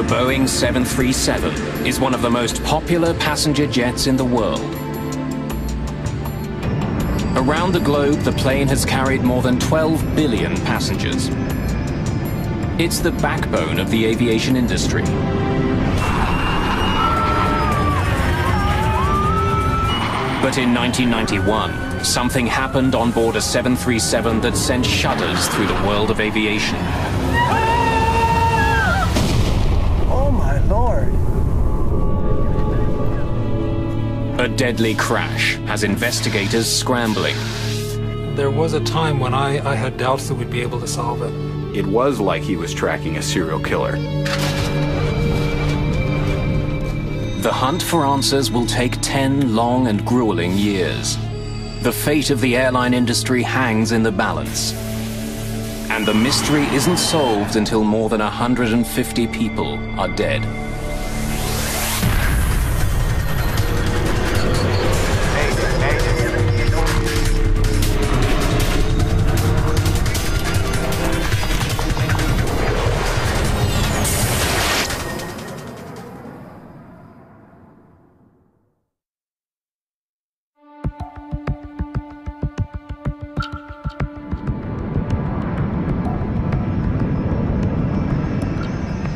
Boeing 737 is one of the most popular passenger jets in the world. Around the globe, the plane has carried more than 12 billion passengers. It's the backbone of the aviation industry. But in 1991, something happened on board a 737 that sent shudders through the world of aviation. Oh my Lord. A deadly crash has investigators scrambling. There was a time when I had doubts that we'd be able to solve it. It was like he was tracking a serial killer. The hunt for answers will take 10 long and grueling years. The fate of the airline industry hangs in the balance. And the mystery isn't solved until more than 150 people are dead.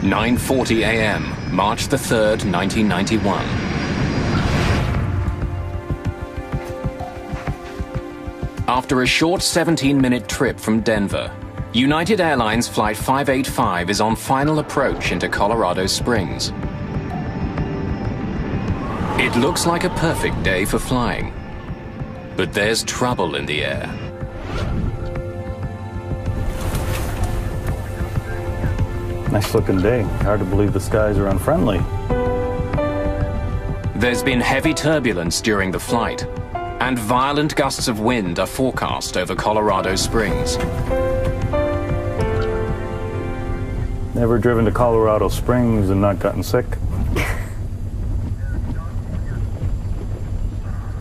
"9:40 a.m., March the 3rd, 1991. After a short 17-minute trip from Denver, United Airlines Flight 585 is on final approach into Colorado Springs. It looks like a perfect day for flying, but there's trouble in the air. Nice looking day. Hard to believe the skies are unfriendly. There's been heavy turbulence during the flight, and violent gusts of wind are forecast over Colorado Springs. Never driven to Colorado Springs and not gotten sick.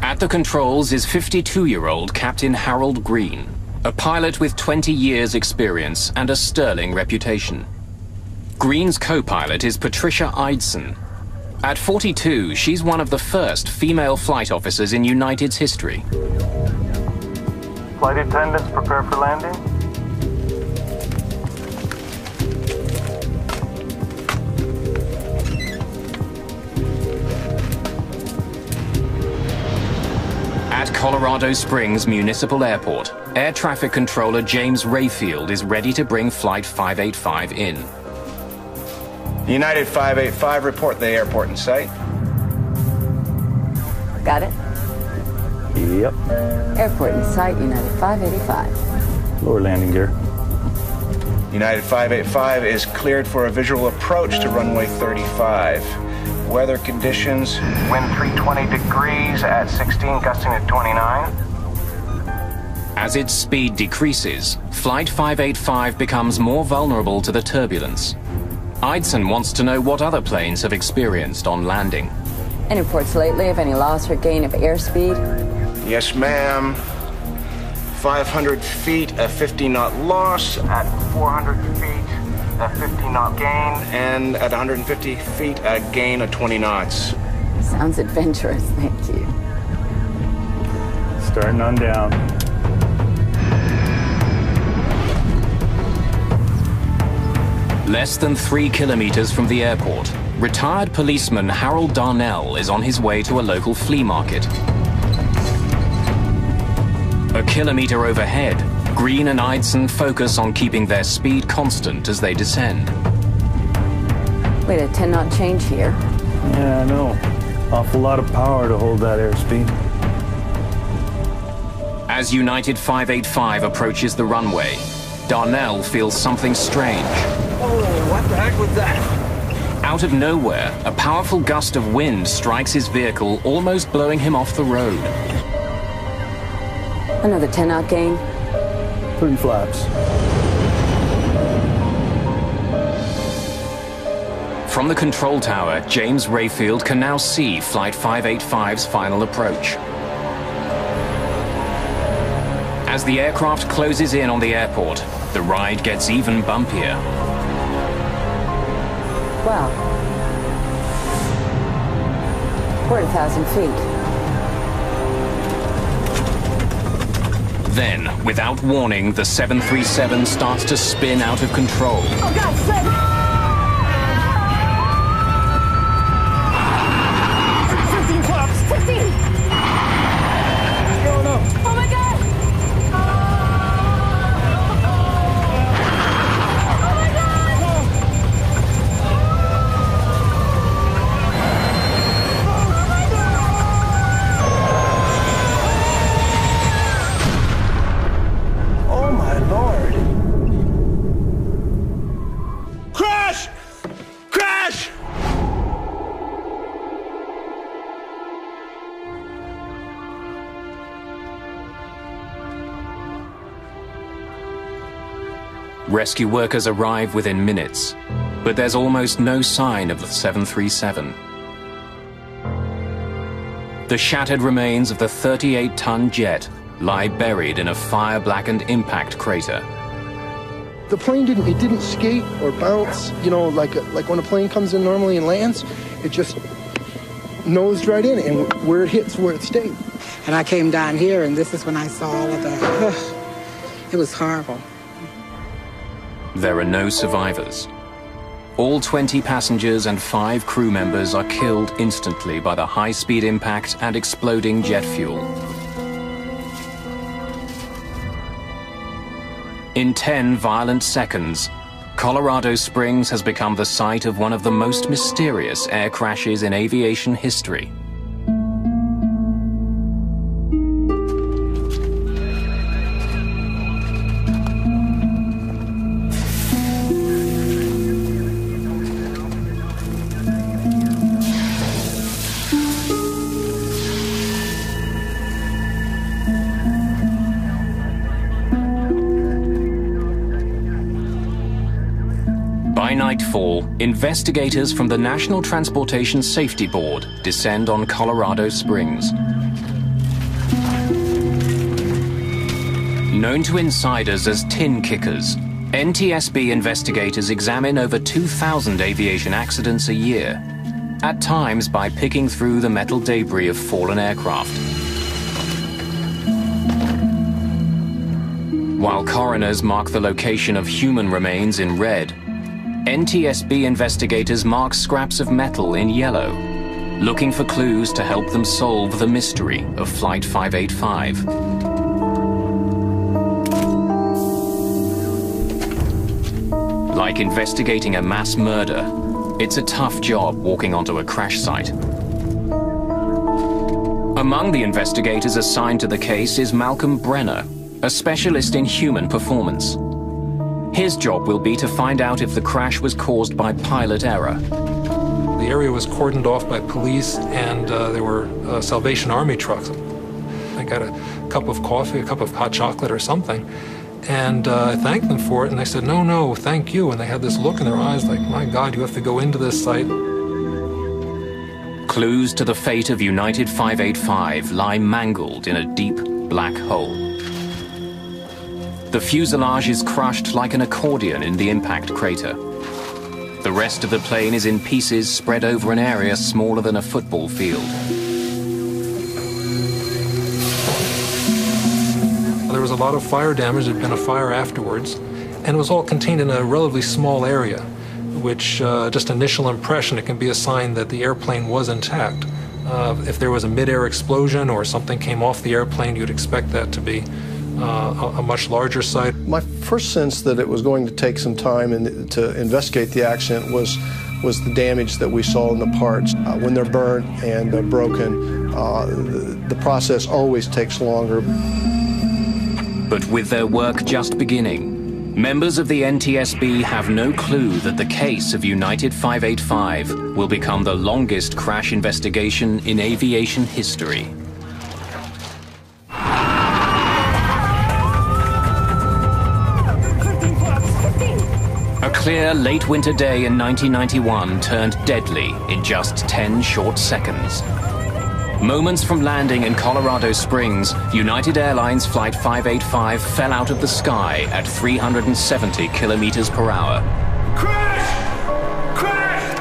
At the controls is 52-year-old Captain Harold Green, a pilot with 20 years' experience and a sterling reputation. Green's co-pilot is Patricia Eidson. At 42, she's one of the first female flight officers in United's history. Flight attendants, prepare for landing. At Colorado Springs Municipal Airport, Air Traffic Controller James Rayfield is ready to bring Flight 585 in. United 585, report the airport in sight. Got it? Yep. Airport in sight, United 585. Lower landing gear. United 585 is cleared for a visual approach to runway 35. Weather conditions, wind 320 degrees at 16, gusting at 29. As its speed decreases, Flight 585 becomes more vulnerable to the turbulence. Eidson wants to know what other planes have experienced on landing. Any reports lately of any loss or gain of airspeed? Yes, ma'am. 500 feet, a 50-knot loss. At 400 feet, a 50-knot gain. And at 150 feet, a gain of 20 knots. Sounds adventurous, thank you. Starting on down. Less than 3 kilometers from the airport, retired policeman Harold Darnell is on his way to a local flea market. A kilometer overhead, Green and Eidson focus on keeping their speed constant as they descend. Wait, a 10-knot change here. Yeah, I know. Awful lot of power to hold that airspeed. As United 585 approaches the runway, Darnell feels something strange. Oh, what the heck was that? Out of nowhere, a powerful gust of wind strikes his vehicle, almost blowing him off the road. Another 10-knot gain. 3 flaps. From the control tower, James Rayfield can now see Flight 585's final approach. As the aircraft closes in on the airport, the ride gets even bumpier. Well, we're at 1,000 feet. Then, without warning, the 737 starts to spin out of control. Oh, God, Fred! 15 flaps! 15! What's going on? Oh, my God! Oh, my Lord. Crash! Crash! Rescue workers arrive within minutes, but there's almost no sign of the 737. The shattered remains of the 38-ton jet lie buried in a fire-blackened impact crater. The plane didn't skate or bounce, you know, like when a plane comes in normally and lands, it just nosed right in, and where it hits, where it stayed. And I came down here, and this is when I saw all of the, it was horrible. There are no survivors. All 20 passengers and 5 crew members are killed instantly by the high-speed impact and exploding jet fuel. In 10 violent seconds, Colorado Springs has become the site of one of the most mysterious air crashes in aviation history. By nightfall, investigators from the National Transportation Safety Board descend on Colorado Springs. Known to insiders as tin kickers, NTSB investigators examine over 2,000 aviation accidents a year, at times by picking through the metal debris of fallen aircraft. While coroners mark the location of human remains in red, NTSB investigators mark scraps of metal in yellow, looking for clues to help them solve the mystery of Flight 585. Like investigating a mass murder, it's a tough job walking onto a crash site. Among the investigators assigned to the case is Malcolm Brenner, a specialist in human performance. His job will be to find out if the crash was caused by pilot error. The area was cordoned off by police, and there were Salvation Army trucks. I got a cup of coffee, a cup of hot chocolate or something, and I thanked them for it, and they said, "No, no, thank you." And they had this look in their eyes like, "My God, you have to go into this site." Clues to the fate of United 585 lie mangled in a deep black hole. The fuselage is crushed like an accordion in the impact crater. The rest of the plane is in pieces spread over an area smaller than a football field. There was a lot of fire damage. There had been a fire afterwards, and it was all contained in a relatively small area, which just initial impression, it can be a sign that the airplane was intact. If there was a mid-air explosion or something came off the airplane, you'd expect that to be a much larger site. My first sense that it was going to take some time to investigate the accident was the damage that we saw in the parts. When they're burnt and broken, the process always takes longer. But with their work just beginning, members of the NTSB have no clue that the case of United 585 will become the longest crash investigation in aviation history. A clear late winter day in 1991 turned deadly in just 10 short seconds. Moments from landing in Colorado Springs, United Airlines Flight 585 fell out of the sky at 370 kilometers per hour. Crash! Crash!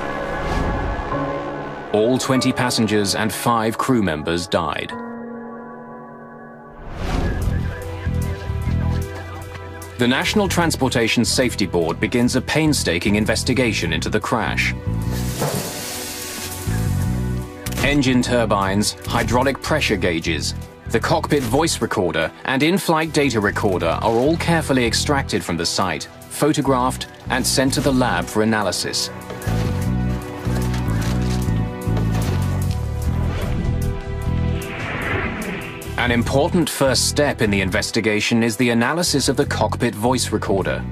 All 20 passengers and 5 crew members died. The National Transportation Safety Board begins a painstaking investigation into the crash. Engine turbines, hydraulic pressure gauges, the cockpit voice recorder and in-flight data recorder are all carefully extracted from the site, photographed and sent to the lab for analysis. An important first step in the investigation is the analysis of the cockpit voice recorder.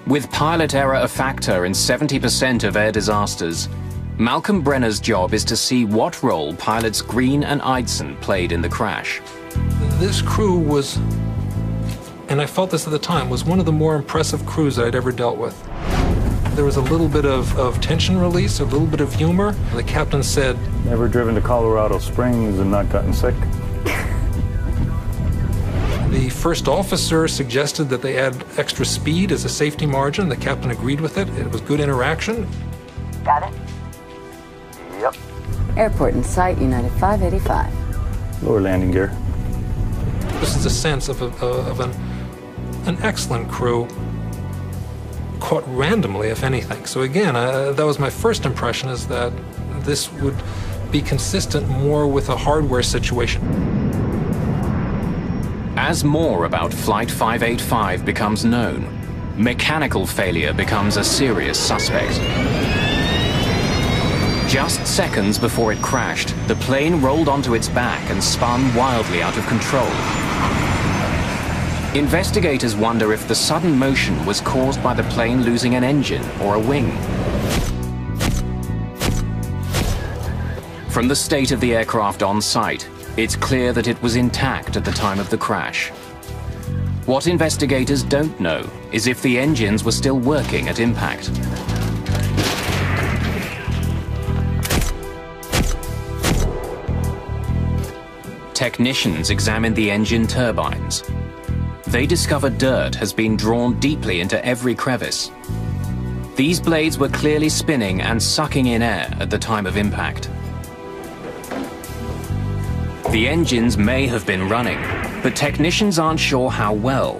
With pilot error a factor in 70% of air disasters, Malcolm Brenner's job is to see what role pilots Green and Eidson played in the crash. This crew was, and I felt this at the time, was one of the more impressive crews that I'd ever dealt with. There was a little bit of tension release, a little bit of humor. The captain said, "Never driven to Colorado Springs and not gotten sick?" The first officer suggested that they add extra speed as a safety margin. The captain agreed with it. It was good interaction. Got it? Yep. Airport in sight, United 585. Lower landing gear. This is a sense of an excellent crew, caught randomly, if anything. So again, that was my first impression, is that this would be consistent more with a hardware situation. As more about Flight 585 becomes known, mechanical failure becomes a serious suspect. Just seconds before it crashed, the plane rolled onto its back and spun wildly out of control. Investigators wonder if the sudden motion was caused by the plane losing an engine or a wing. From the state of the aircraft on site, it's clear that it was intact at the time of the crash. What investigators don't know is if the engines were still working at impact. Technicians examined the engine turbines. They discovered dirt has been drawn deeply into every crevice. These blades were clearly spinning and sucking in air at the time of impact. The engines may have been running, but technicians aren't sure how well.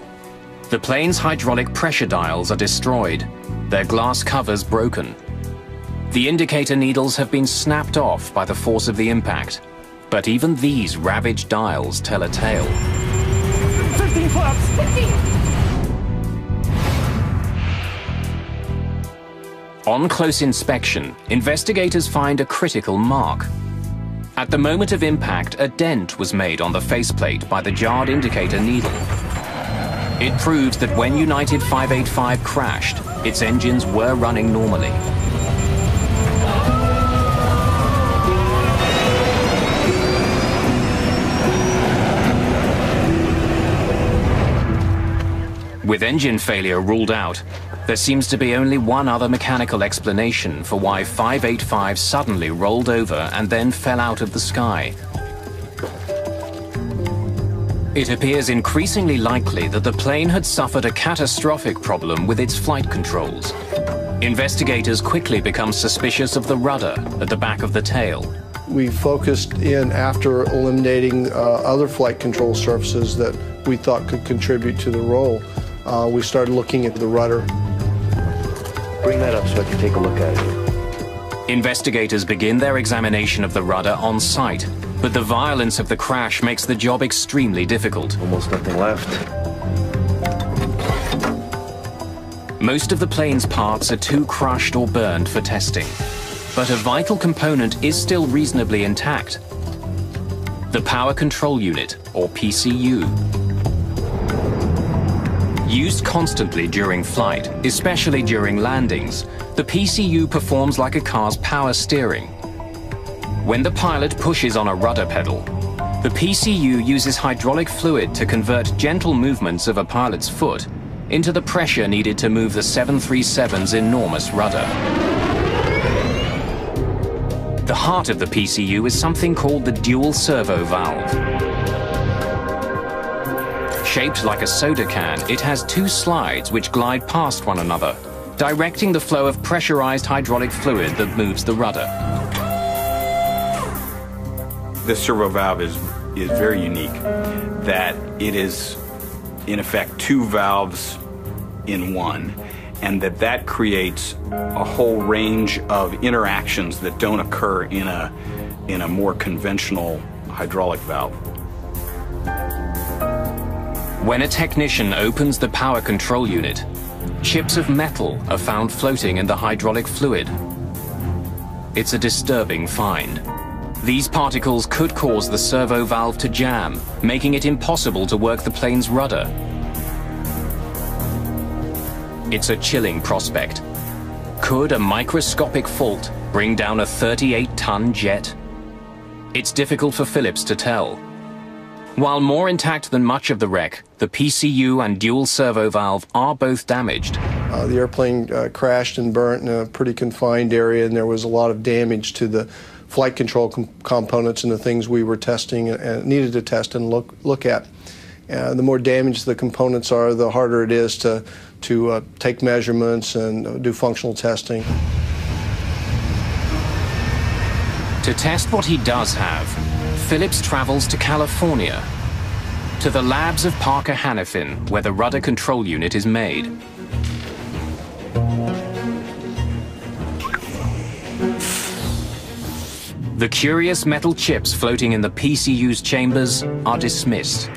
The plane's hydraulic pressure dials are destroyed, their glass covers broken. The indicator needles have been snapped off by the force of the impact, but even these ravaged dials tell a tale. 15 flaps! 15! On close inspection, investigators find a critical mark. At the moment of impact, a dent was made on the faceplate by the jarred indicator needle. It proves that when United 585 crashed, its engines were running normally. With engine failure ruled out, there seems to be only one other mechanical explanation for why 585 suddenly rolled over and then fell out of the sky. It appears increasingly likely that the plane had suffered a catastrophic problem with its flight controls. Investigators quickly become suspicious of the rudder at the back of the tail. We focused in after eliminating other flight control surfaces that we thought could contribute to the roll. We started looking at the rudder. Bring that up so I can take a look at it. Investigators begin their examination of the rudder on site, but the violence of the crash makes the job extremely difficult. Almost nothing left. Most of the plane's parts are too crushed or burned for testing, but a vital component is still reasonably intact. The Power Control Unit, or PCU. Used constantly during flight, especially during landings, the PCU performs like a car's power steering. When the pilot pushes on a rudder pedal, the PCU uses hydraulic fluid to convert gentle movements of a pilot's foot into the pressure needed to move the 737's enormous rudder. The heart of the PCU is something called the dual servo valve. Shaped like a soda can, it has two slides which glide past one another, directing the flow of pressurized hydraulic fluid that moves the rudder. this servo valve is very unique, that it is, in effect, two valves in one, and that creates a whole range of interactions that don't occur in a more conventional hydraulic valve. When a technician opens the power control unit, chips of metal are found floating in the hydraulic fluid. It's a disturbing find. These particles could cause the servo valve to jam, making it impossible to work the plane's rudder. It's a chilling prospect. Could a microscopic fault bring down a 38-ton jet? It's difficult for Phillips to tell. While more intact than much of the wreck, the PCU and dual servo valve are both damaged. The airplane crashed and burnt in a pretty confined area, and there was a lot of damage to the flight control components and the things we were testing and needed to test and look at. The more damaged the components are, the harder it is to take measurements and do functional testing. To test what he does have, Phillips travels to California, to the labs of Parker Hannifin, where the rudder control unit is made. The curious metal chips floating in the PCU's chambers are dismissed.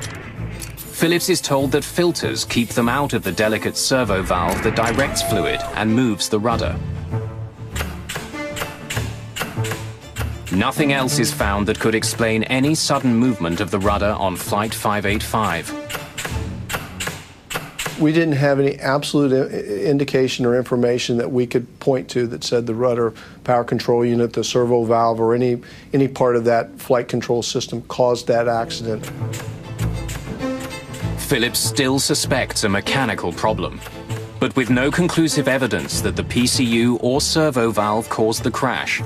Phillips is told that filters keep them out of the delicate servo valve that directs fluid and moves the rudder. Nothing else is found that could explain any sudden movement of the rudder on Flight 585. We didn't have any absolute indication or information that we could point to that said the rudder power control unit, the servo valve, or any part of that flight control system caused that accident. Phillips still suspects a mechanical problem, but with no conclusive evidence that the PCU or servo valve caused the crash,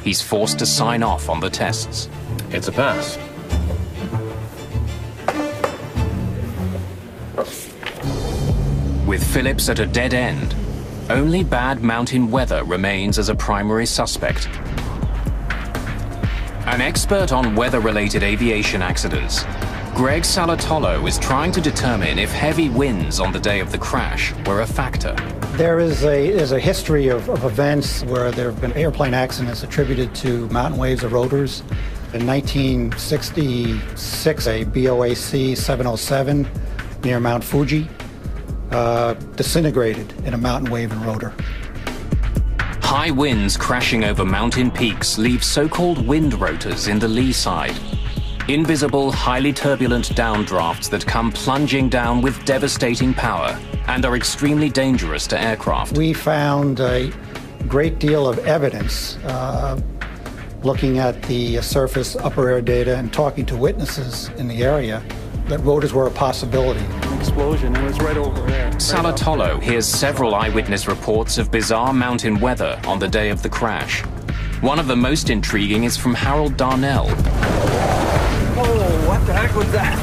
he's forced to sign off on the tests. It's a pass. With Phillips at a dead end, only bad mountain weather remains as a primary suspect. An expert on weather-related aviation accidents, Greg Salatolo is trying to determine if heavy winds on the day of the crash were a factor. There is a history of events where there have been airplane accidents attributed to mountain waves or rotors. In 1966, a BOAC 707 near Mount Fuji disintegrated in a mountain wave and rotor. High winds crashing over mountain peaks leave so-called wind rotors in the lee side. Invisible, highly turbulent downdrafts that come plunging down with devastating power and are extremely dangerous to aircraft. We found a great deal of evidence looking at the surface upper air data and talking to witnesses in the area that rotors were a possibility. An explosion, it was right over there. Salatolo hears several eyewitness reports of bizarre mountain weather on the day of the crash. One of the most intriguing is from Harold Darnell. Oh, what the heck was that?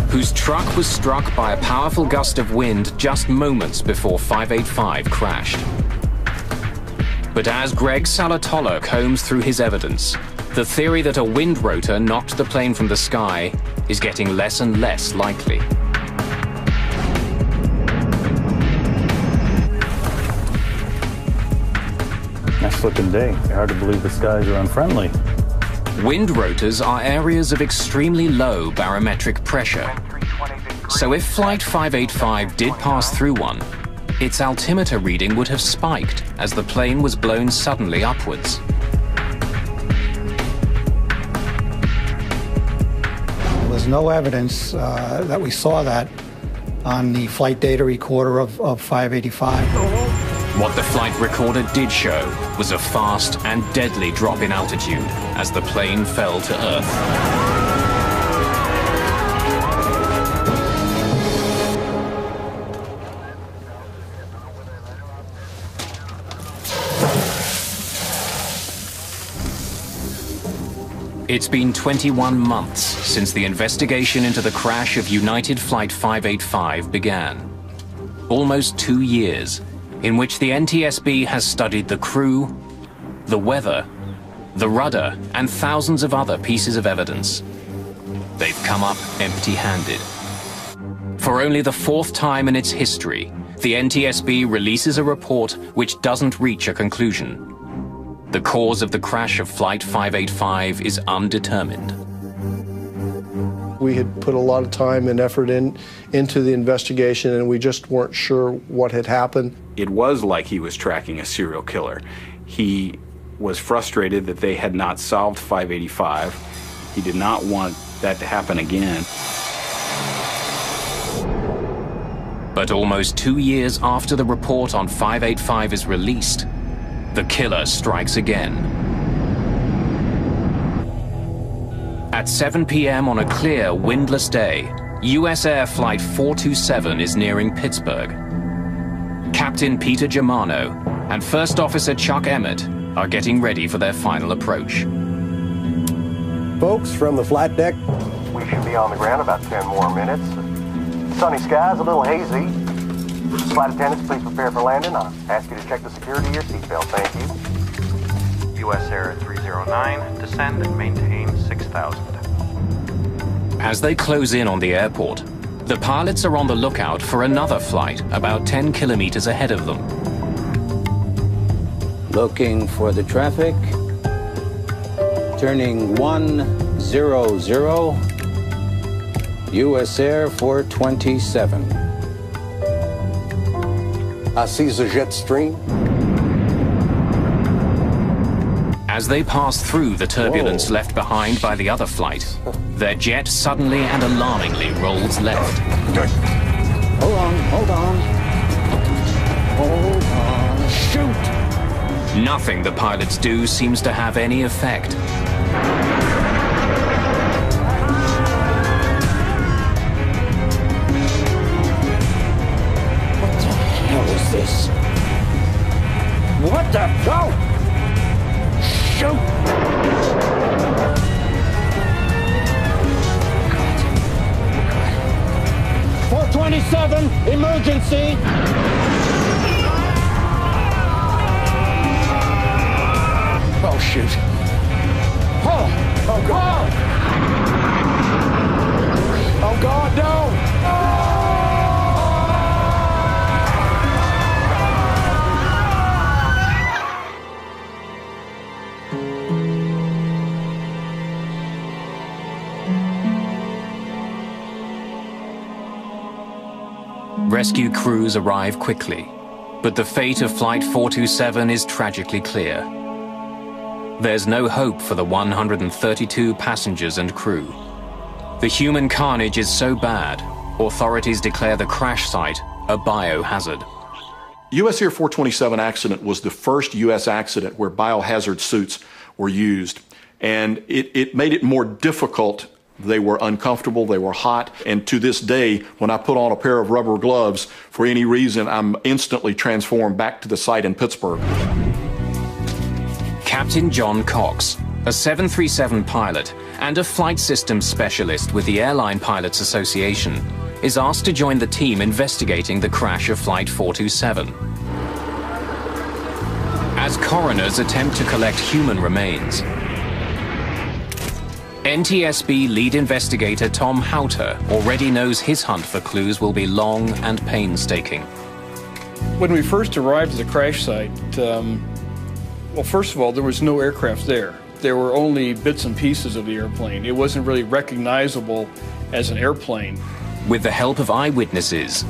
Whose truck was struck by a powerful gust of wind just moments before 585 crashed. But as Greg Salatolo combs through his evidence, the theory that a wind rotor knocked the plane from the sky is getting less and less likely. Nice looking day. Hard to believe the skies are unfriendly. Wind rotors are areas of extremely low barometric pressure. So if Flight 585 did pass through one, its altimeter reading would have spiked as the plane was blown suddenly upwards. There was no evidence that we saw that on the flight data recorder of 585. What the flight recorder did show was a fast and deadly drop in altitude as the plane fell to Earth. It's been 21 months since the investigation into the crash of United Flight 585 began. Almost 2 years in which the NTSB has studied the crew, the weather, the rudder, and thousands of other pieces of evidence. They've come up empty-handed. For only the fourth time in its history, the NTSB releases a report which doesn't reach a conclusion. The cause of the crash of Flight 585 is undetermined. We had put a lot of time and effort into the investigation, and we just weren't sure what had happened. It was like he was tracking a serial killer. He was frustrated that they had not solved 585. He did not want that to happen again. But almost 2 years after the report on 585 is released, the killer strikes again. At 7 p.m. on a clear, windless day, USAir Flight 427 is nearing Pittsburgh. Captain Peter Germano and First Officer Chuck Emmett are getting ready for their final approach. Folks, from the flight deck, we should be on the ground about 10 more minutes. Sunny skies, a little hazy. Flight attendants, please prepare for landing. I'll ask you to check the security of your seatbelt. Thank you. USAir 309, descend and maintain 6,000. As they close in on the airport, the pilots are on the lookout for another flight about 10 kilometers ahead of them. Looking for the traffic. Turning 100. USAir 427. I see the jet stream. As they pass through the turbulence left behind by the other flight, their jet suddenly and alarmingly rolls left. Hold on, hold on. Hold on. Shoot! Nothing the pilots do seems to have any effect. What is this? What the? Go! Shoot! God. 427, emergency! Oh, shoot. Oh! Oh, God! Oh, God, no! Rescue crews arrive quickly, but the fate of Flight 427 is tragically clear. There's no hope for the 132 passengers and crew. The human carnage is so bad, authorities declare the crash site a biohazard. USAir 427 accident was the first U.S. accident where biohazard suits were used, and it made it more difficult. They were uncomfortable, they were hot, and to this day, when I put on a pair of rubber gloves, for any reason, I'm instantly transformed back to the site in Pittsburgh. Captain John Cox, a 737 pilot and a flight systems specialist with the Airline Pilots Association, is asked to join the team investigating the crash of Flight 427. As coroners attempt to collect human remains, NTSB lead investigator Tom Houter already knows his hunt for clues will be long and painstaking. When we first arrived at the crash site, well, first of all, there was no aircraft there. There were only bits and pieces of the airplane. It wasn't really recognizable as an airplane. With the help of eyewitnesses,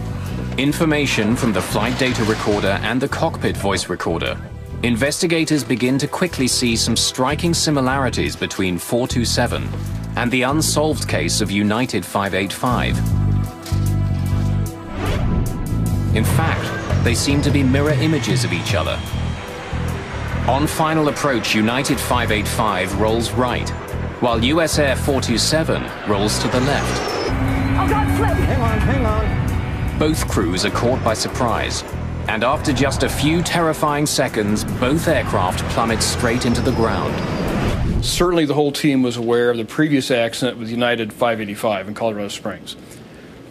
information from the flight data recorder and the cockpit voice recorder, investigators begin to quickly see some striking similarities between 427 and the unsolved case of United 585. In fact, they seem to be mirror images of each other. On final approach, United 585 rolls right, while USAir 427 rolls to the left. Oh, God, flip! Hang on. Both crews are caught by surprise, and after just a few terrifying seconds, both aircraft plummet straight into the ground. Certainly the whole team was aware of the previous accident with United 585 in Colorado Springs.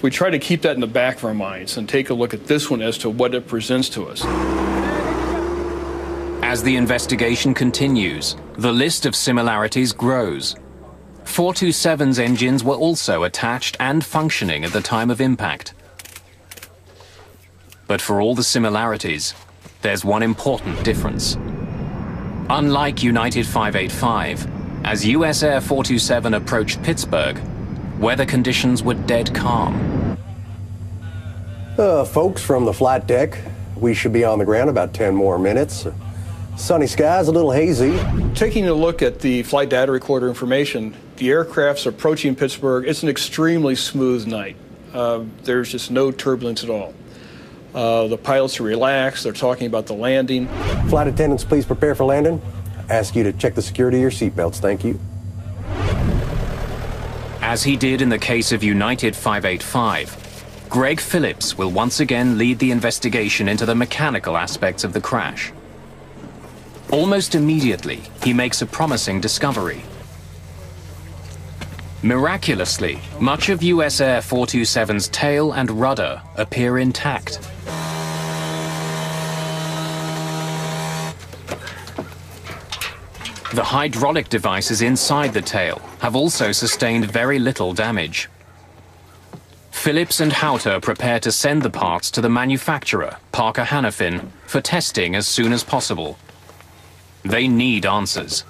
We try to keep that in the back of our minds and take a look at this one as to what it presents to us. As the investigation continues, the list of similarities grows. 427's engines were also attached and functioning at the time of impact. But for all the similarities, there's one important difference. Unlike United 585, as USAir 427 approached Pittsburgh, weather conditions were dead calm. Folks from the flight deck, we should be on the ground about 10 more minutes. Sunny skies, a little hazy. Taking a look at the flight data recorder information, the aircraft's approaching Pittsburgh. It's an extremely smooth night. There's just no turbulence at all. The pilots are relaxed. They're talking about the landing. Flight attendants, please prepare for landing. I ask you to check the security of your seatbelts. Thank you. As he did in the case of United 585, Greg Phillips will once again lead the investigation into the mechanical aspects of the crash. Almost immediately, he makes a promising discovery. Miraculously, much of USAir 427's tail and rudder appear intact. The hydraulic devices inside the tail have also sustained very little damage. Phillips and Houter prepare to send the parts to the manufacturer, Parker Hannifin, for testing as soon as possible. They need answers.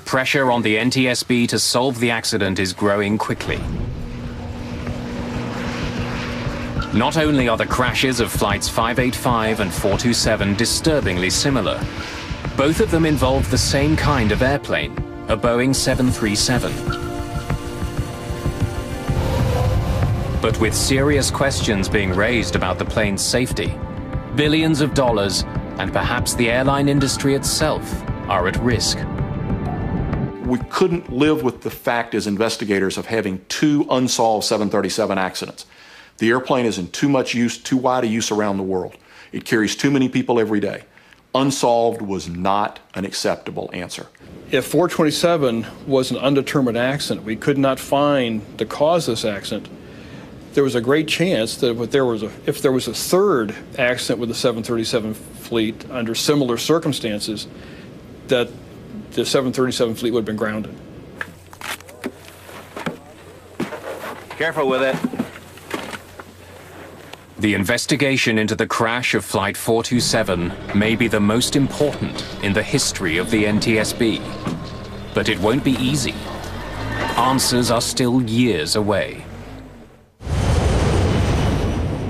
Pressure on the NTSB to solve the accident is growing quickly. Not only are the crashes of flights 585 and 427 disturbingly similar, both of them involve the same kind of airplane, a Boeing 737. But with serious questions being raised about the plane's safety, billions of dollars, and perhaps the airline industry itself, are at risk. We couldn't live with the fact as investigators of having two unsolved 737 accidents. The airplane is in too much use, too wide a use around the world. It carries too many people every day. Unsolved was not an acceptable answer. If 427 was an undetermined accident, we could not find the cause of this accident, there was a great chance that if there was a third accident with the 737 fleet under similar circumstances, that the 737 fleet would have been grounded. Careful with it. The investigation into the crash of Flight 427 may be the most important in the history of the NTSB. But it won't be easy. Answers are still years away.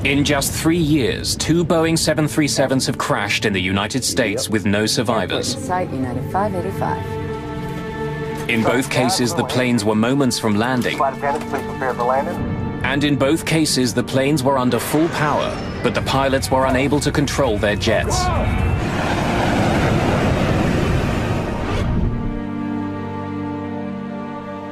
In just 3 years, 2 Boeing 737s have crashed in the United States with no survivors. Site United 585. In both cases, the planes were moments from landing. Flight attendants, please prepare for landing. And in both cases, the planes were under full power, but the pilots were unable to control their jets.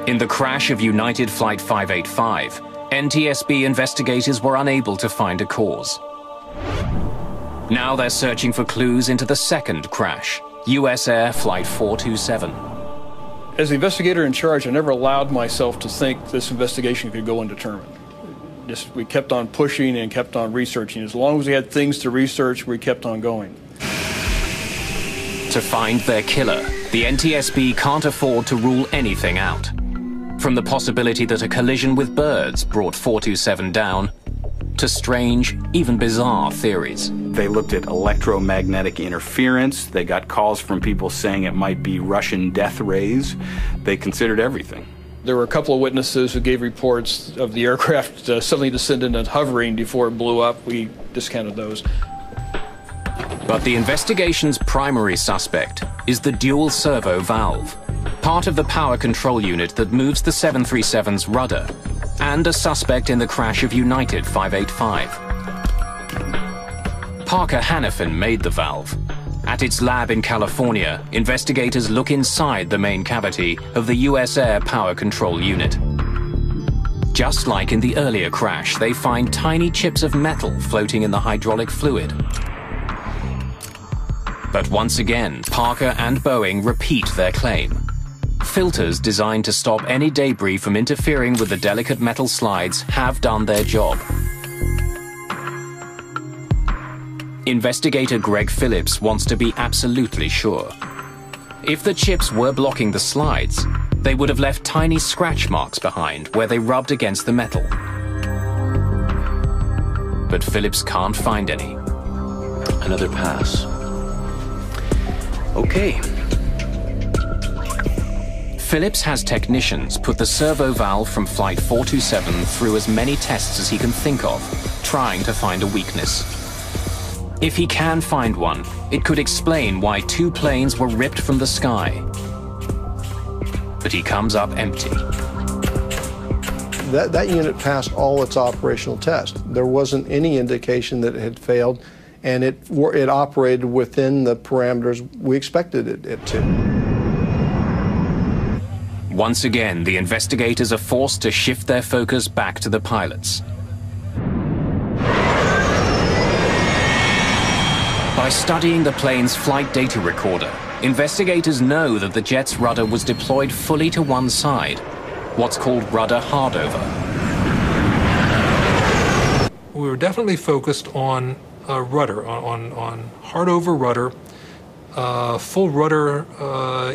In the crash of United Flight 585, NTSB investigators were unable to find a cause. Now they're searching for clues into the second crash, USAir Flight 427. As the investigator in charge, I never allowed myself to think this investigation could go undetermined. We kept on pushing and kept on researching. As long as we had things to research, we kept on going. To find their killer, the NTSB can't afford to rule anything out. From the possibility that a collision with birds brought 427 down, to strange, even bizarre theories. They looked at electromagnetic interference. They got calls from people saying it might be Russian death rays. They considered everything. There were a couple of witnesses who gave reports of the aircraft suddenly descending and hovering before it blew up. We discounted those. But the investigation's primary suspect is the dual servo valve, part of the power control unit that moves the 737's rudder, and a suspect in the crash of United 585. Parker Hannifin made the valve. At its lab in California, investigators look inside the main cavity of the USAir power control unit. Just like in the earlier crash, they find tiny chips of metal floating in the hydraulic fluid. But once again, Parker and Boeing repeat their claim. Filters designed to stop any debris from interfering with the delicate metal slides have done their job. Investigator Greg Phillips wants to be absolutely sure. If the chips were blocking the slides, they would have left tiny scratch marks behind where they rubbed against the metal. But Phillips can't find any. Another pass. Okay. Phillips has technicians put the servo valve from Flight 427 through as many tests as he can think of, trying to find a weakness. If he can find one, it could explain why 2 planes were ripped from the sky. But he comes up empty. That unit passed all its operational tests. There wasn't any indication that it had failed, and it operated within the parameters we expected it to. Once again, the investigators are forced to shift their focus back to the pilots. By studying the plane's flight data recorder, investigators know that the jet's rudder was deployed fully to one side, what's called rudder hardover. We were definitely focused on rudder, on hardover rudder, full rudder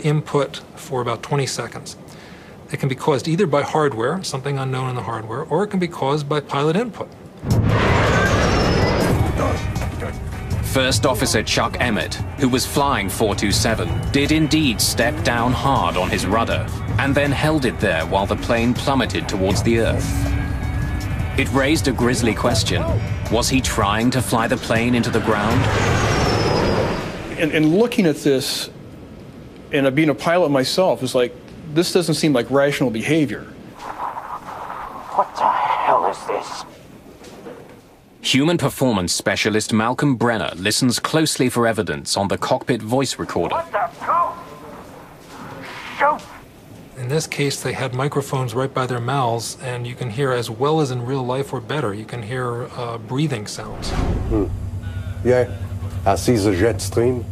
input for about 20 seconds. It can be caused either by hardware, something unknown in the hardware, or it can be caused by pilot input. First Officer Chuck Emmett, who was flying 427, did indeed step down hard on his rudder and then held it there while the plane plummeted towards the Earth. It raised a grisly question. Was he trying to fly the plane into the ground? And looking at this, and being a pilot myself, is like, this doesn't seem like rational behavior. What the hell is this? Human performance specialist Malcolm Brenner listens closely for evidence on the cockpit voice recorder. What the hell? Shoot! In this case, they had microphones right by their mouths, and you can hear, as well as in real life or better, you can hear breathing sounds. Yeah, I see the jet stream.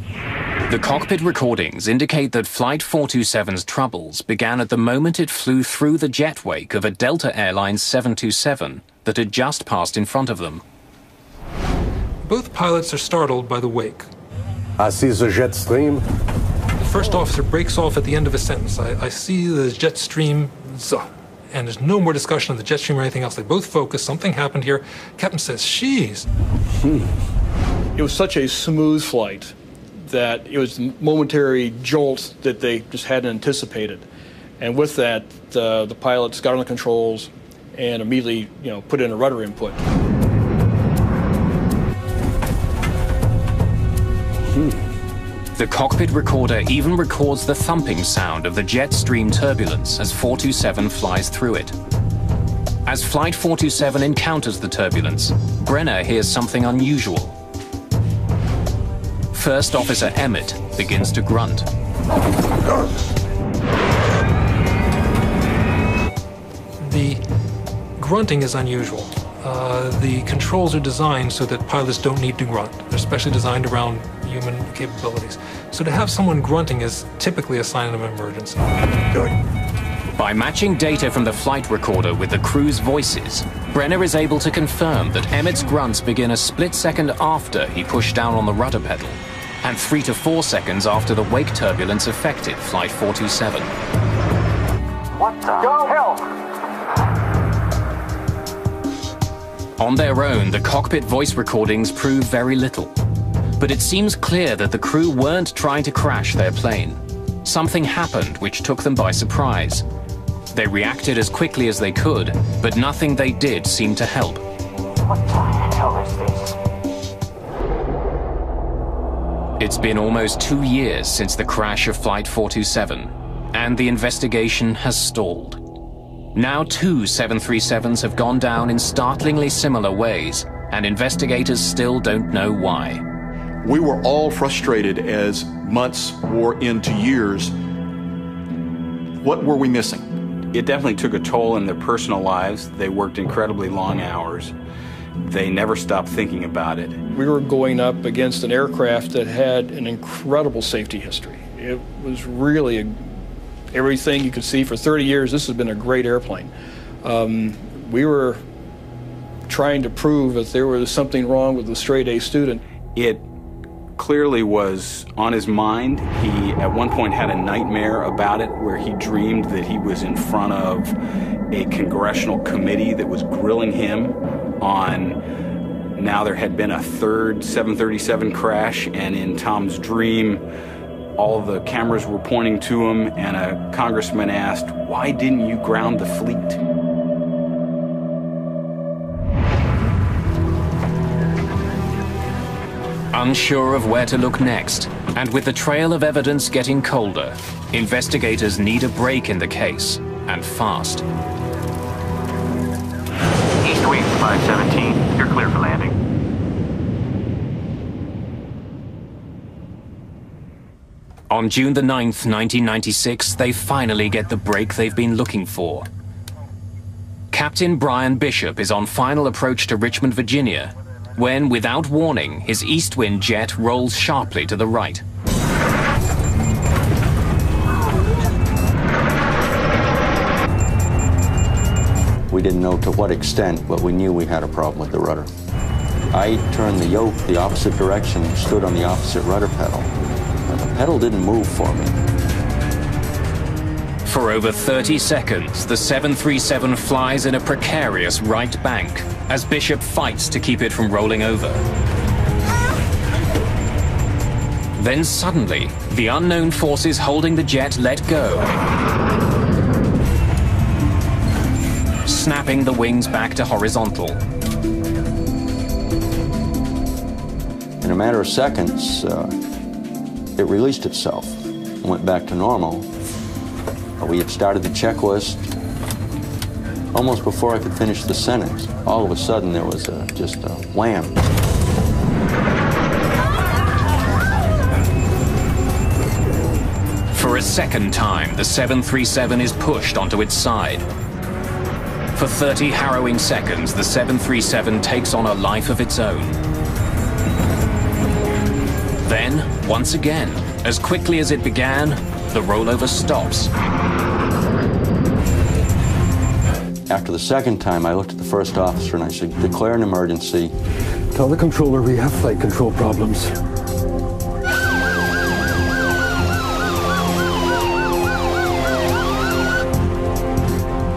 The cockpit recordings indicate that Flight 427's troubles began at the moment it flew through the jet wake of a Delta Airlines 727 that had just passed in front of them. Both pilots are startled by the wake. I see the jet stream. The first officer breaks off at the end of a sentence. I see the jet stream, and there's no more discussion of the jet stream or anything else. They both focus. Something happened here. Captain says, "Sheesh." It was such a smooth flight that it was a momentary jolt that they just hadn't anticipated. And with that, the pilots got on the controls and immediately, put in a rudder input. The cockpit recorder even records the thumping sound of the jet stream turbulence as 427 flies through it. As Flight 427 encounters the turbulence, Brenner hears something unusual. First Officer Emmett begins to grunt. The grunting is unusual. The controls are designed so that pilots don't need to grunt. They're specially designed around human capabilities. So to have someone grunting is typically a sign of emergency. By matching data from the flight recorder with the crew's voices, Brenner is able to confirm that Emmett's grunts begin a split second after he pushed down on the rudder pedal, and 3 to 4 seconds after the wake turbulence affected Flight 427. What the hell? On their own, the cockpit voice recordings prove very little. But it seems clear that the crew weren't trying to crash their plane. Something happened which took them by surprise. They reacted as quickly as they could, but nothing they did seemed to help. What the hell is this? It's been almost 2 years since the crash of Flight 427, and the investigation has stalled. Now 2 737s have gone down in startlingly similar ways, and investigators still don't know why. We were all frustrated as months wore into years. What were we missing? It definitely took a toll in their personal lives. They worked incredibly long hours. They never stopped thinking about it. We were going up against an aircraft that had an incredible safety history. It was really everything you could see for 30 years. This has been a great airplane. We were trying to prove that there was something wrong with the straight A student. It clearly was on his mind. He, at one point, had a nightmare about it where he dreamed that he was in front of a congressional committee that was grilling him on now there had been a third 737 crash, and in Tom's dream, all the cameras were pointing to him, and a congressman asked, "Why didn't you ground the fleet?" Unsure of where to look next, and with the trail of evidence getting colder, investigators need a break in the case, and fast. East Wing 517, you're clear for landing. On June the 9th, 1996, they finally get the break they've been looking for. Captain Brian Bishop is on final approach to Richmond, Virginia, when, without warning, his east wind jet rolls sharply to the right. We didn't know to what extent, but we knew we had a problem with the rudder. I turned the yoke the opposite direction, stood on the opposite rudder pedal. The pedal didn't move for me. For over 30 seconds, the 737 flies in a precarious right bank as Bishop fights to keep it from rolling over. Then suddenly, the unknown forces holding the jet let go, snapping the wings back to horizontal. In a matter of seconds, it released itself and went back to normal. We had started the checklist almost before I could finish the sentence. All of a sudden, there was just a wham. For a second time, the 737 is pushed onto its side. For 30 harrowing seconds, the 737 takes on a life of its own. Then, once again, as quickly as it began, the rollover stops. After the second time, I looked at the first officer and I said, "Declare an emergency. Tell the controller we have flight control problems."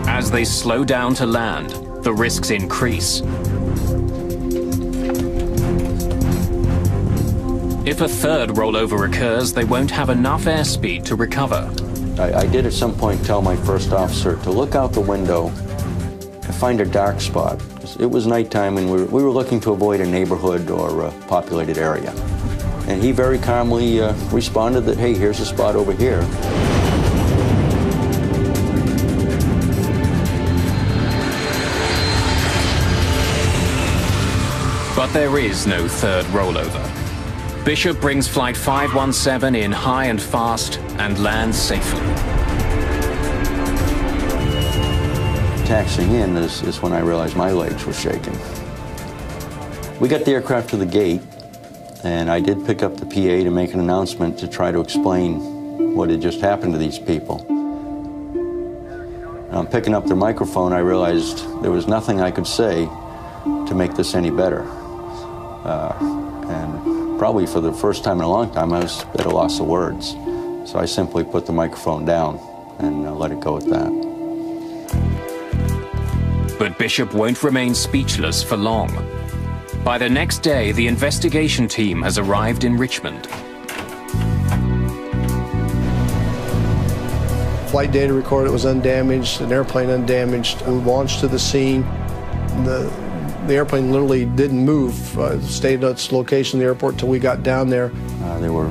As they slow down to land, the risks increase. If a third rollover occurs, they won't have enough airspeed to recover. I did at some point tell my first officer to look out the window and find a dark spot. It was nighttime and we were looking to avoid a neighborhood or a populated area. And he very calmly responded that, "Hey, here's a spot over here." But there is no third rollover. Bishop brings Flight 517 in high and fast and lands safely. Taxiing in is when I realized my legs were shaking. We got the aircraft to the gate, and I did pick up the PA to make an announcement to try to explain what had just happened to these people. And on picking up their microphone, I realized there was nothing I could say to make this any better. And probably for the first time in a long time, I was at a loss of words. So I simply put the microphone down and let it go at that. But Bishop won't remain speechless for long. By the next day, the investigation team has arrived in Richmond. Flight data recorded it was undamaged, an airplane undamaged. We launched to the scene. The airplane literally didn't move, stayed at its location, the airport, until we got down there. There were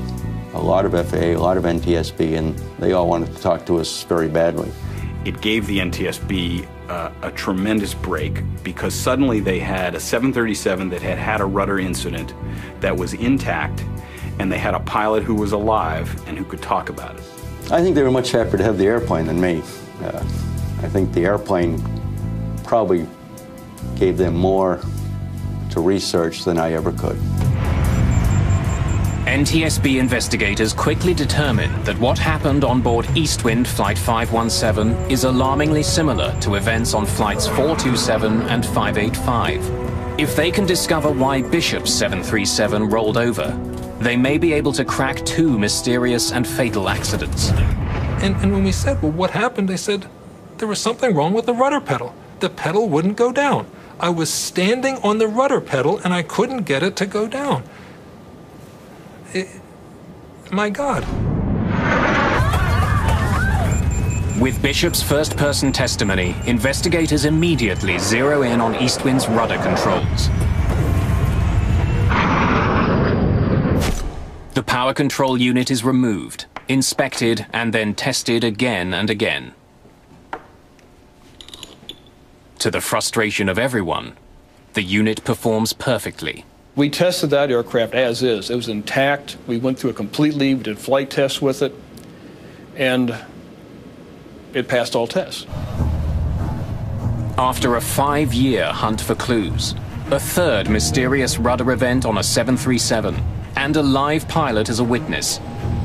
a lot of FAA, a lot of NTSB, and they all wanted to talk to us very badly. It gave the NTSB a tremendous break because suddenly they had a 737 that had had a rudder incident that was intact, and they had a pilot who was alive and who could talk about it. I think they were much happier to have the airplane than me. I think the airplane probably gave them more to research than I ever could. NTSB investigators quickly determined that what happened on board Eastwind Flight 517 is alarmingly similar to events on Flights 427 and 585. If they can discover why Bishop's 737 rolled over, they may be able to crack 2 mysterious and fatal accidents. And when we said, well, what happened? They said there was something wrong with the rudder pedal. The pedal wouldn't go down. I was standing on the rudder pedal and I couldn't get it to go down. My God. With Bishop's first-person testimony, investigators immediately zero in on Eastwind's rudder controls. The power control unit is removed, inspected, and then tested again and again. To the frustration of everyone, the unit performs perfectly. We tested that aircraft as is. It was intact. We went through it completely. We did flight tests with it, and it passed all tests. After a 5-year hunt for clues, a third mysterious rudder event on a 737, and a live pilot as a witness,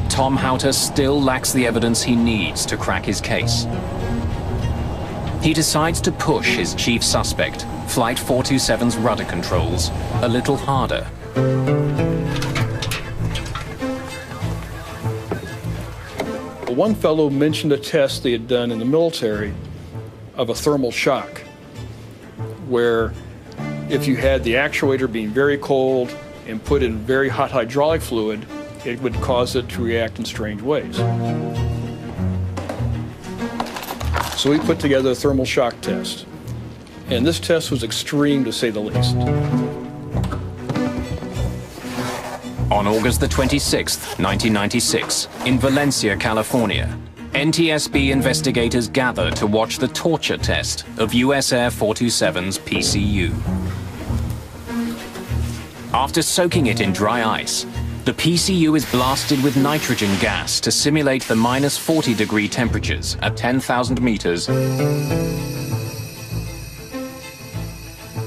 Tom Houter still lacks the evidence he needs to crack his case. He decides to push his chief suspect, Flight 427's rudder controls, a little harder. One fellow mentioned a test they had done in the military of a thermal shock, where if you had the actuator being very cold and put in very hot hydraulic fluid, it would cause it to react in strange ways. So we put together a thermal shock test, and this test was extreme to say the least. On August the 26th, 1996, in Valencia, California, NTSB investigators gather to watch the torture test of USAir 427's PCU. After soaking it in dry ice, the PCU is blasted with nitrogen gas to simulate the minus 40-degree temperatures at 10,000 meters.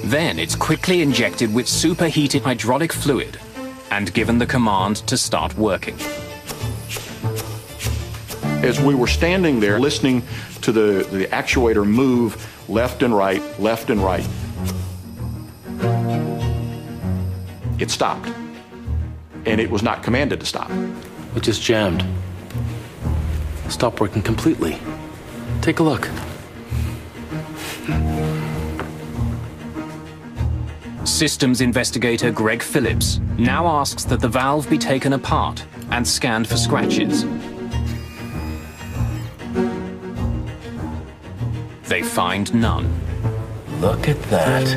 Then it's quickly injected with superheated hydraulic fluid and given the command to start working. As we were standing there listening to the actuator move left and right, it stopped. And it was not commanded to stop. It just jammed. Stopped working completely. Take a look. Systems investigator Greg Phillips now asks that the valve be taken apart and scanned for scratches. They find none. Look at that.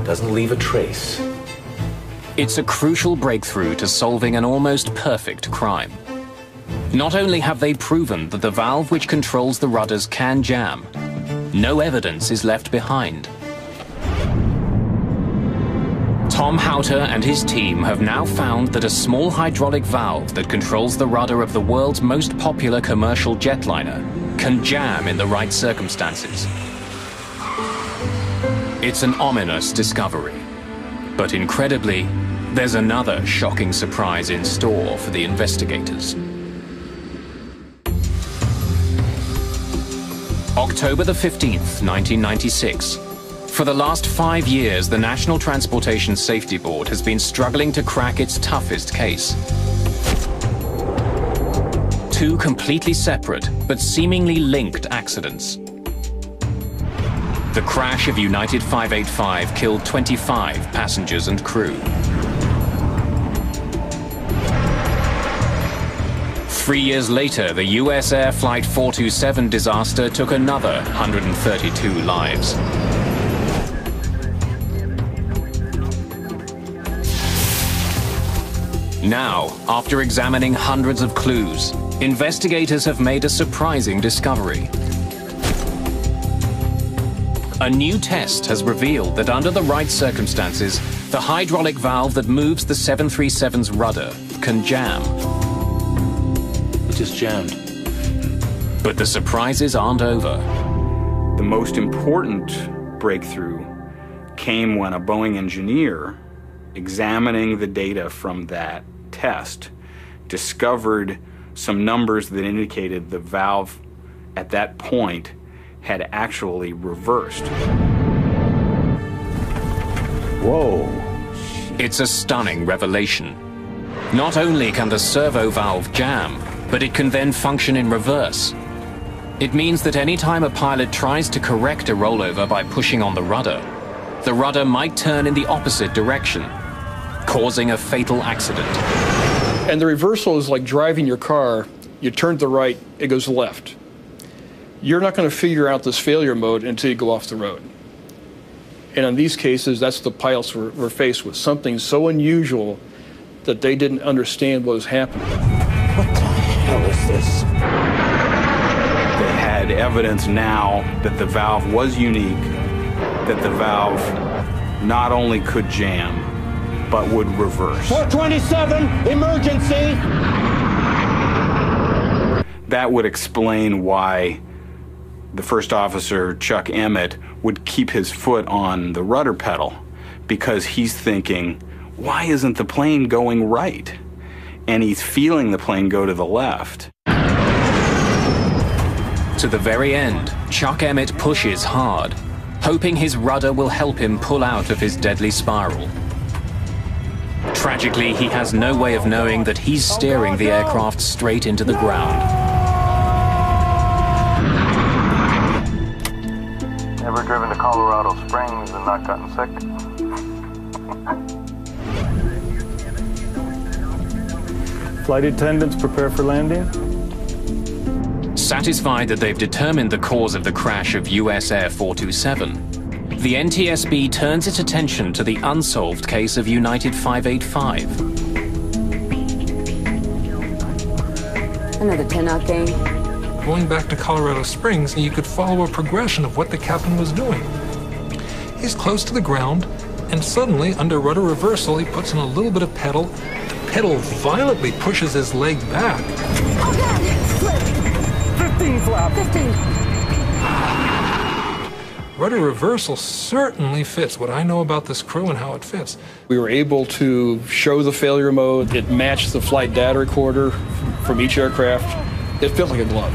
Doesn't leave a trace. It's a crucial breakthrough to solving an almost perfect crime. Not only have they proven that the valve which controls the rudders can jam, no evidence is left behind. Tom Houter and his team have now found that a small hydraulic valve that controls the rudder of the world's most popular commercial jetliner can jam in the right circumstances. It's an ominous discovery, but incredibly, there's another shocking surprise in store for the investigators. October the 15th, 1996. For the last 5 years, the National Transportation Safety Board has been struggling to crack its toughest case. 2 completely separate, but seemingly linked accidents. The crash of United 585 killed 25 passengers and crew. 3 years later, the USAir Flight 427 disaster took another 132 lives. Now, after examining hundreds of clues, investigators have made a surprising discovery. A new test has revealed that under the right circumstances, the hydraulic valve that moves the 737's rudder can jam. It just jammed. But the surprises aren't over. The most important breakthrough came when a Boeing engineer, examining the data from that test, discovered some numbers that indicated the valve at that point had actually reversed. Whoa. It's a stunning revelation. Not only can the servo valve jam, but it can then function in reverse. It means that any time a pilot tries to correct a rollover by pushing on the rudder might turn in the opposite direction, causing a fatal accident. And the reversal is like driving your car. You turn to the right, it goes left. You're not going to figure out this failure mode until you go off the road. And in these cases, that's the pilots were faced with, something so unusual that they didn't understand what was happening. What the hell is this? They had evidence now that the valve was unique, that the valve not only could jam, but would reverse. 427, emergency! That would explain why the first officer, Chuck Emmett, would keep his foot on the rudder pedal, because he's thinking, why isn't the plane going right? And he's feeling the plane go to the left. To the very end, Chuck Emmett pushes hard, hoping his rudder will help him pull out of his deadly spiral. Tragically, he has no way of knowing that he's steering the aircraft straight into the ground. Ever driven to Colorado Springs and not gotten sick? Flight attendants prepare for landing. Satisfied that they've determined the cause of the crash of USAir 427, the NTSB turns its attention to the unsolved case of United 585. Another 10-knot gain. Going back to Colorado Springs, you could follow a progression of what the captain was doing. He's close to the ground, and suddenly, under rudder reversal, he puts in a little bit of pedal. The pedal violently pushes his leg back. Oh, God! Slip! 15 flap! 15! Rudder reversal certainly fits what I know about this crew and how it fits. We were able to show the failure mode. It matched the flight data recorder from each aircraft. It fit like a glove.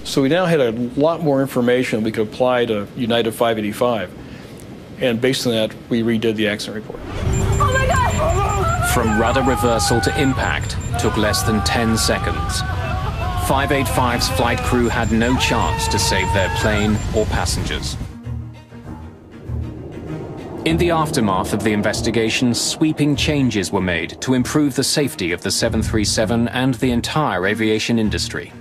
So we now had a lot more information we could apply to United 585. And based on that, we redid the accident report. Oh my God! From rudder reversal to impact took less than 10 seconds. 585's flight crew had no chance to save their plane or passengers. In the aftermath of the investigation, sweeping changes were made to improve the safety of the 737 and the entire aviation industry.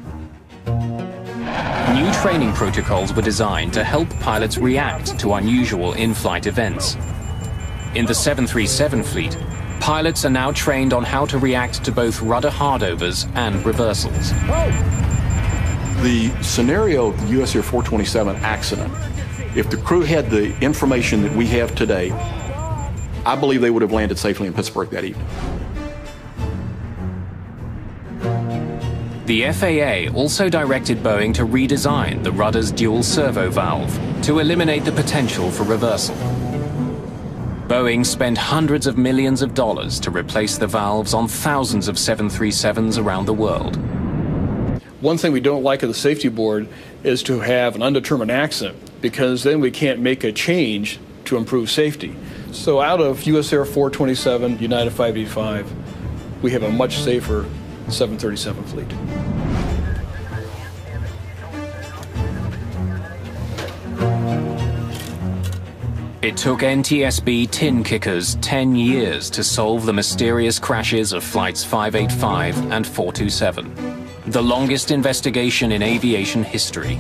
New training protocols were designed to help pilots react to unusual in-flight events. In the 737 fleet, pilots are now trained on how to react to both rudder hardovers and reversals. The scenario of the USAir 427 accident, if the crew had the information that we have today, I believe they would have landed safely in Pittsburgh that evening. The FAA also directed Boeing to redesign the rudder's dual servo valve to eliminate the potential for reversal. Boeing spent hundreds of millions of dollars to replace the valves on thousands of 737s around the world. One thing we don't like at the safety board is to have an undetermined accident, because then we can't make a change to improve safety. So out of USAir 427, United 585, we have a much safer 737 fleet. It took NTSB tin kickers 10 years to solve the mysterious crashes of flights 585 and 427, the longest investigation in aviation history.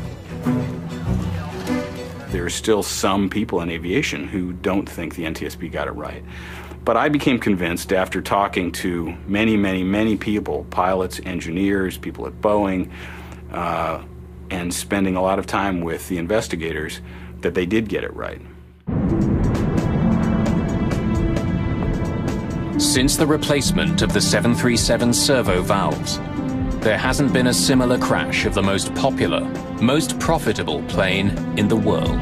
There are still some people in aviation who don't think the NTSB got it right. But I became convinced after talking to many people, pilots, engineers, people at Boeing, and spending a lot of time with the investigators, that they did get it right. Since the replacement of the 737 servo valves, there hasn't been a similar crash of the most popular, most profitable plane in the world.